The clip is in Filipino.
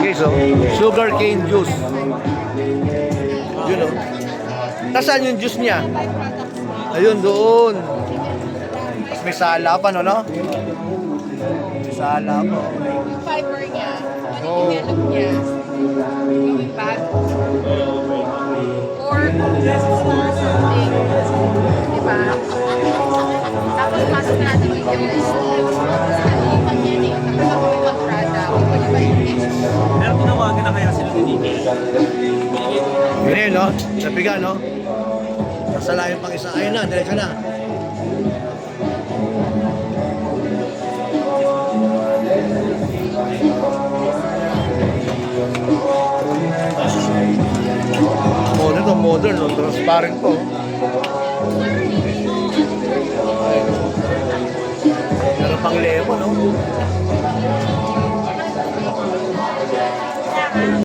guys, oh. Sugar cane juice. Yun, oh. Nasaan yung juice niya? Ayun, doon. Tapos may sala pa, no? May sala pa. Yung fiber niya, Oh. develop niya, going back, or something, diba? Tapos pasok natin yung kalipan niya eh. Tapos ako may kontrata, pwede ba yung Pero tinawagan na kaya sila ni DK? Yun yun, no? Napiga, no? Nasala yung pang isa. Ayun na, diretso na. Modern, no? Transparent po.